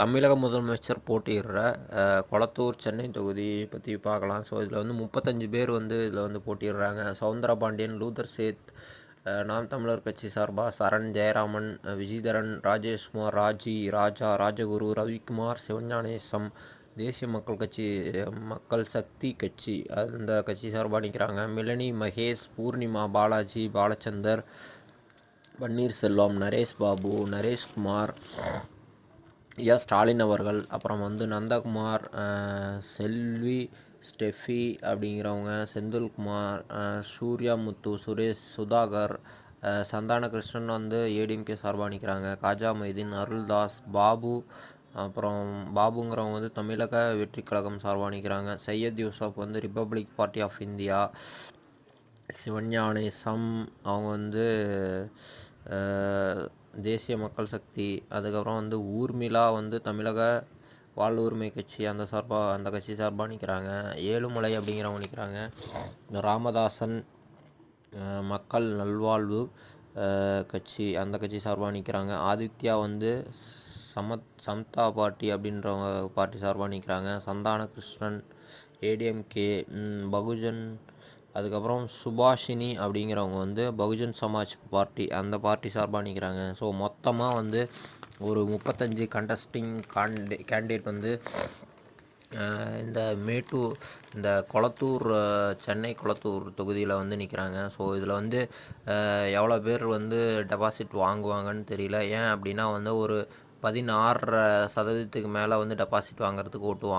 தமிழக முதலமைச்சர் போட்டியிடுற கொளத்தூர் சென்னை தொகுதி பற்றி பார்க்கலாம். ஸோ இதில் வந்து 35 பேர் வந்து இதில் வந்து போட்டியிடுறாங்க. சவுந்தரபாண்டியன், லூதர் சேத், நாம் தமிழர் கட்சி சார்பாக சரண், ஜெயராமன், விஜிதரன், ராஜேஷ்குமார், ராஜி, ராஜா, ராஜகுரு, ரவிக்குமார், சிவஞானேசம், தேசிய மக்கள் கட்சி, மக்கள் சக்தி கட்சி அந்த கட்சி சார்பாக நிற்கிறாங்க. மிலனி, மகேஷ், பூர்ணிமா, பாலாஜி, பாலச்சந்தர், பன்னீர்செல்வம், நரேஷ் பாபு, நரேஷ்குமார், ஸ்டாலின் அவர்கள், அப்புறம் வந்து நந்தகுமார், செல்வி, ஸ்டெஃபி அப்படிங்கிறவங்க, செந்தில்குமார், சூர்யாமுத்து, சுரேஷ், சுதாகர், சந்தான கிருஷ்ணன் வந்து ஏடிஎம்கே சார்பாக நிற்கிறாங்க. காஜா மைதீன், அருள்தாஸ், பாபு, அப்புறம் பாபுங்கிறவங்க வந்து தமிழக வெற்றி கழகம் சார்பாக நிற்கிறாங்க. சையத் யூசப் வந்து ரிப்பப்ளிக் பார்ட்டி ஆஃப் இந்தியா. சிவஞானேசம் அவங்க வந்து தேசிய மக்கள் சக்தி. அதுக்கப்புறம் வந்து ஊர்மிளா வந்து தமிழக வாழ்வுரிமை கட்சி அந்த கட்சி சார்பாக நிற்கிறாங்க. ஏழுமலை அப்படிங்கிறவங்க நிற்கிறாங்க. ராமதாசன் மக்கள் நல்வாழ்வு கட்சி அந்த கட்சி சார்பாக நிற்கிறாங்க. ஆதித்யா வந்து சம்தா பார்ட்டி அப்படின்றவங்க பார்ட்டி சார்பாக நிற்கிறாங்க. சந்தான கிருஷ்ணன் ஏடிஎம்கே, பகுஜன், அதுக்கப்புறம் சுபாஷினி அப்படிங்கிறவங்க வந்து பகுஜன் சமாஜ் பார்ட்டி அந்த பார்ட்டி சார்பாக நிற்கிறாங்க. ஸோ மொத்தமாக வந்து ஒரு 35 கண்டஸ்டிங் கேண்டிடேட் வந்து இந்த கொளத்தூர், சென்னை கொளத்தூர் தொகுதியில் வந்து நிற்கிறாங்க. ஸோ இதில் வந்து எவ்வளோ பேர் வந்து டெபாசிட் வாங்குவாங்கன்னு தெரியல. ஏன் அப்படின்னா வந்து ஒரு 16% மேலே வந்து டெபாசிட் வாங்குறதுக்கு ஓட்டுவாங்க.